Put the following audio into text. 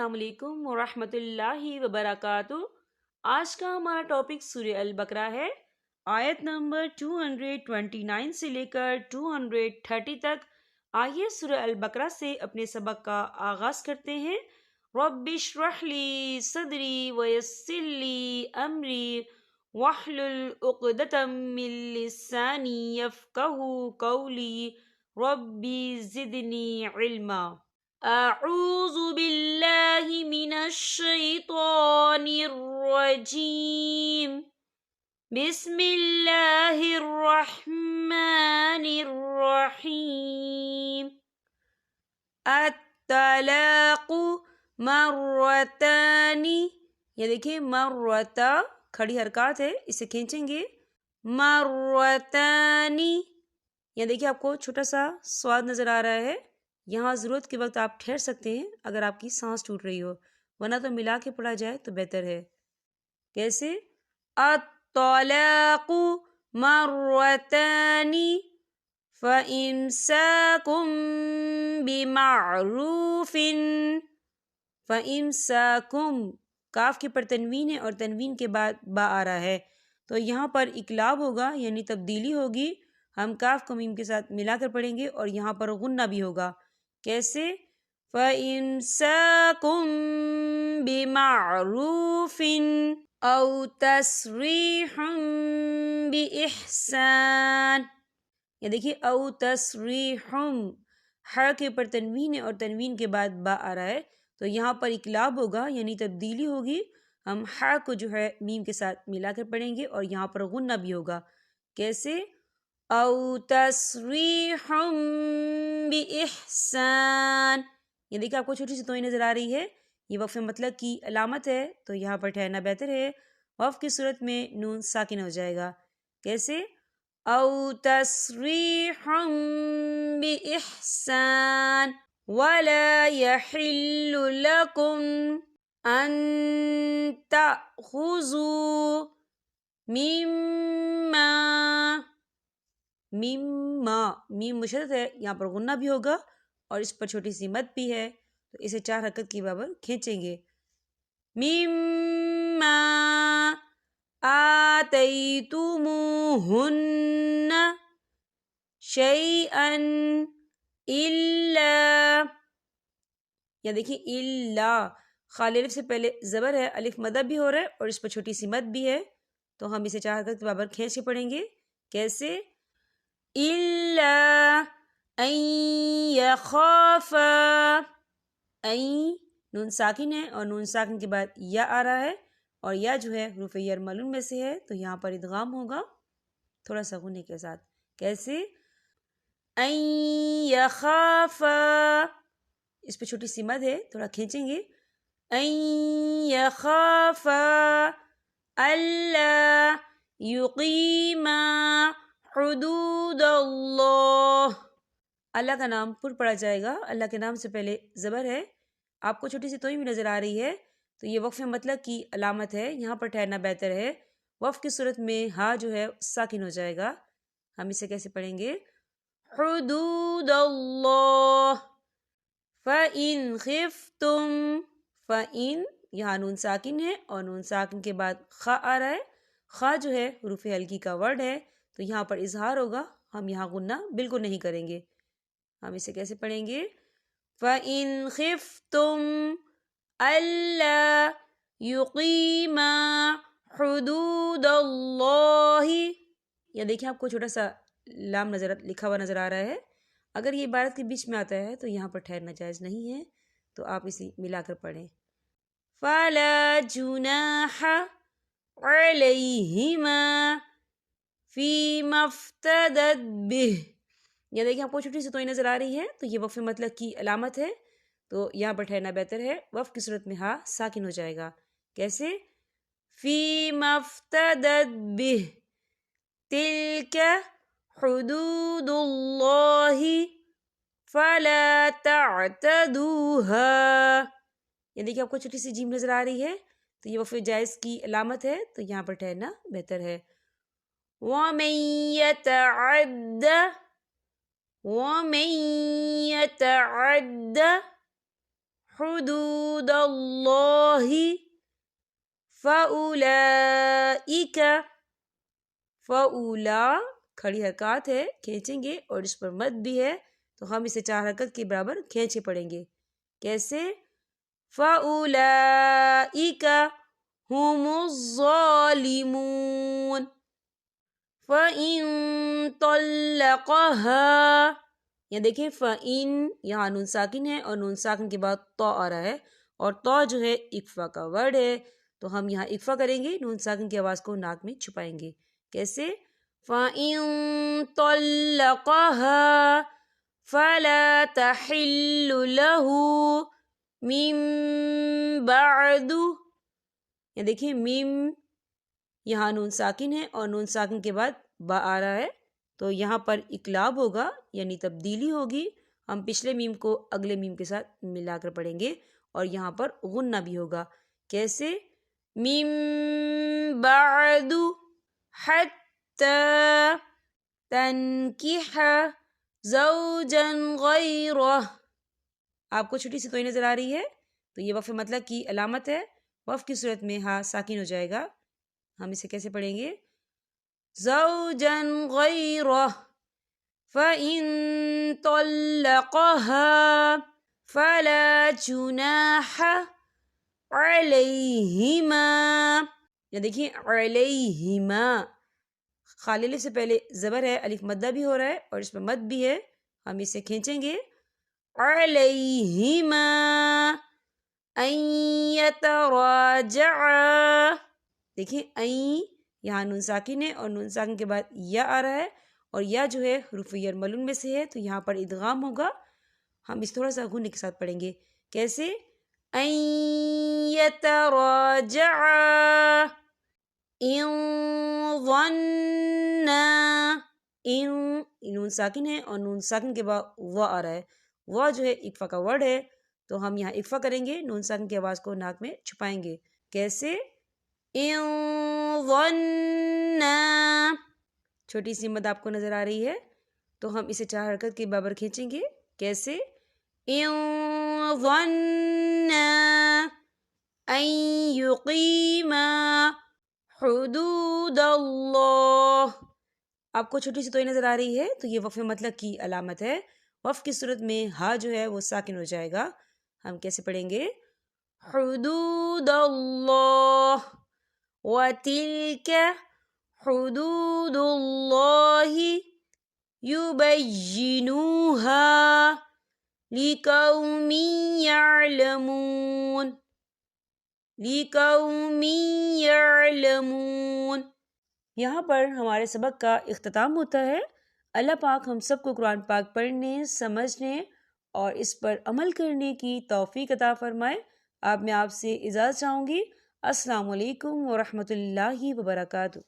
السلام علیکم ورحمۃ اللہ وبرکاتہ۔ آج کا ہمارا ٹاپک سورہ البقرہ ہے۔ آیت نمبر 229 سے لے کر 230 تک۔ آئیے سورہ البقرہ سے اپنے سبق کا آغاز کرتے ہیں۔ رب اشرح لی صدری ویسر لی امری واحلل عقدۃ من لسانی یفقہوا قولی ربی زدنی علما۔ اعوذ باللہ من الشیطان الرجیم، بسم اللہ الرحمن الرحیم۔ الطلاق مرتان، یہ دیکھیں مرتا کھڑی حرکات ہے، اسے کھینچیں گے مرتان۔ یہ دیکھیں آپ کو چھوٹا سا سواد نظر آ رہا ہے، یہاں ضرورت کے وقت آپ ٹھہر سکتے ہیں اگر آپ کی سانس ٹوٹ رہی ہو، ورنہ تو ملا کے پڑھا جائے تو بہتر ہے۔ کیسے؟ الطلاق مرتان فإمساكم بمعروف، فإمساكم کاف کے پر تنوین ہے اور تنوین کے بعد با آ رہا ہے، تو یہاں پر اقلاب ہوگا یعنی تبدیلی ہوگی۔ ہم کاف کو میم کے ساتھ ملا کر پڑھیں گے اور یہاں پر غنہ بھی ہوگا۔ کیسے؟ فَإِمْسَاكُمْ بِمَعْرُوفٍ أَوْ تَسْرِيحٌ بِإِحْسَانٍ۔ یہ دیکھیے او تسریحم، ح کے پر تنوین ہے اور تنوین کے بعد با آ رہا ہے، تو یہاں پر اقلاب ہوگا یعنی تبدیلی ہوگی۔ ہم ح کو جو ہے میم کے ساتھ ملا کر پڑھیں گے اور یہاں پر غنہ بھی ہوگا۔ کیسے؟ او تسریح بِإِحْسَان۔ یہ دیکھیں آپ کو چھوٹی سی توئی نظر آ رہی ہے، یہ وقف مطلق کی علامت ہے، تو یہاں پر ٹھہرنا بہتر ہے۔ وقف کی صورت میں نون ساکن ہو جائے گا۔ کیسے؟ او تسریح بِإِحْسَان وَلَا يَحِلُّ لَكُمْ أَن تَأْخُذُوا مِمَّا، میم مشدد ہے، یہاں پر غنہ بھی ہوگا اور اس پر چھوٹی سی مد بھی ہے، تو اسے 4 حرکت کی برابر کھینچیں گے۔ مِمَّا آتَيْتُمُوهُنَّ شَيْئًا إِلَّا، یا دیکھیں الا، خال الف سے پہلے زبر ہے، الف مدہ بھی ہو رہا ہے اور اس پر چھوٹی سی مد بھی ہے، تو ہم اسے 4 حرکت کے برابر کھینچ کے پڑھیں گے۔ کیسے؟ إِلَّا أَن يَخَافَا، این نون ساکن ہے اور نون ساکن کے بعد یا آ رہا ہے، اور یا جو ہے حروف یرملون میں سے ہے، تو یہاں پر ادغام ہوگا تھوڑا سا غنے کے ساتھ۔ کیسے؟ أَن يَخَافَا، اس پہ چھوٹی سی مد ہے، تھوڑا کھینچیں گے۔ أَن يَخَافَا أَلَّا يُقِيمَا حدود اللہ، اللہ کا نام پر پڑھا جائے گا، اللہ کے نام سے پہلے زبر ہے، آپ کو چھوٹی سی توئی بھی نظر آ رہی ہے، تو یہ وقف مطلق کی علامت ہے، یہاں پر ٹھہرنا بہتر ہے۔ وقف کی صورت میں ہا جو ہے ساکن ہو جائے گا۔ ہم اسے کیسے پڑھیں گے؟ حدود اللہ فَإِنْ خِفْتُمْ، فَإِنْ یہاں نون ساکن ہے اور نون ساکن کے بعد خا آ رہا ہے، خا جو ہے حروف ہلکی کا ورڈ ہے، تو یہاں پر اظہار ہوگا، ہم یہاں غنہ بالکل نہیں کریں گے۔ ہم اسے کیسے پڑھیں گے؟ فَإِنْ خِفْتُمْ أَلَّا يُقِيمَا حُدُودَ اللَّهِ، یا دیکھیں آپ کو چھوٹا سا لام لکھا ہوا نظر آ رہا ہے، اگر یہ عبارت کے بیچ میں آتا ہے تو یہاں پر ٹھہرنا جائز نہیں ہے، تو آپ اسے ملا کر پڑھیں۔ فَلَا جُنَاحَ عَلَيْهِمَا فِيمَا افْتَدَتْ بِهِ، یا دیکھیں آپ کو چھوٹی سی توئی نظر آ رہی ہے، تو یہ وقف مطلق کی علامت ہے، تو یہاں پر ٹھہرنا بہتر ہے۔ وقف کی صورت میں ہا ساکن ہو جائے گا۔ کیسے؟ فِيمَا افْتَدَتْ بِهِ تِلْكَ حُدُودُ اللَّهِ فَلَا تَعْتَدُوهَا، یہ دیکھیں آپ کو چھوٹی سی جیم نظر آ رہی ہے، تو یہ وقف جائز کی علامت ہے، تو یہاں پر ٹھہرنا بہتر ہے۔ وَمَن يَتَعَدَّ حدود اللہ فاولئک، فاولا کھڑی حرکات ہے، کھینچیں گے اور اس پر مد بھی ہے تو ہم اسے 4 حرکت کے برابر کھینچے پڑھیں گے. کیسے؟ فاولئک هم الظالمون. فَإِن طَلَّقَهَا، یہاں دیکھیں فَإِن، یہاں نون ساکن ہے اور نون ساکن کے بعد تو آ رہا ہے، اور تو جو ہے اکفا کا ورڈ ہے تو ہم یہاں اکفا کریں گے، نون ساکن کی آواز کو ناک میں چھپائیں گے. کیسے؟ فَإِن طَلَّقَهَا فَلَا تَحِلُّ لَهُ مِن بَعْدُ. یہاں دیکھیں میم، یہاں نون ساکن ہے اور نون ساکن کے بعد با آ رہا ہے تو یہاں پر اقلاب ہوگا یعنی تبدیلی ہوگی. ہم پچھلے میم کو اگلے میم کے ساتھ ملا کر پڑھیں گے اور یہاں پر غنہ بھی ہوگا. کیسے؟ مِن بعد حتی تنکح زوجا غیرہ. آپ کو چھوٹی سی توئی نظر آ رہی ہے تو یہ وقف مطلق کی علامت ہے. وقف کی صورت میں ہاں ساکن ہو جائے گا. ہم اسے کیسے پڑھیں گے؟ زوجا غیرہ فَإِن طَلَّقَهَا فَلَا جُنَاحَ عَلَيْهِمَا. یا دیکھیں علیہما، خالی الف سے پہلے زبر ہے، الف مدہ بھی ہو رہا ہے اور اس میں مد بھی ہے، ہم اسے کھینچیں گے. علیہما ان یتراجعا. دیکھیں این، یہاں نون ساکن ہے اور نون ساکن کے بعد یا آ رہا ہے اور یا جو ہے حروف یرملون میں سے ہے تو یہاں پر ادغام ہوگا. ہم اس تھوڑا سا غنّے کے ساتھ پڑھیں گے. کیسے؟ ان یتراجعا ان ظنّا. ان نون ساکن ہے اور نون ساکن کے بعد وا آ رہا ہے، وا جو ہے اکفا کا ورڈ ہے تو ہم یہاں اکفا کریں گے، نون ساکن کی آواز کو ناک میں چھپائیں گے. کیسے؟ ان ظنّا. چھوٹی سی مد آپ کو نظر آ رہی ہے تو ہم اسے 4 حرکت کے برابر کھینچیں گے. کیسے؟ ان ظنّا ان یقیما حدود اللہ. آپ کو چھوٹی سی توئی نظر آ رہی ہے تو یہ وقف مطلق کی علامت ہے. وقف کی صورت میں ہا جو ہے وہ ساکن ہو جائے گا. ہم کیسے پڑھیں گے؟ حدود اللہ وَتِلْكَ حُدُودُ اللَّهِ يُبَيِّنُوهَا لِقَوْمٍ يَعْلَمُونَ. لِقَوْمٍ يَعْلَمُونَ. یہاں پر ہمارے سبق کا اختتام ہوتا ہے. اللہ پاک ہم سب کو قرآن پاک پڑھنے، سمجھنے اور اس پر عمل کرنے کی توفیق عطا فرمائے. میں آپ سے اجازت چاہوں گی. السلام علیکم ورحمۃ اللہ وبرکاتہ.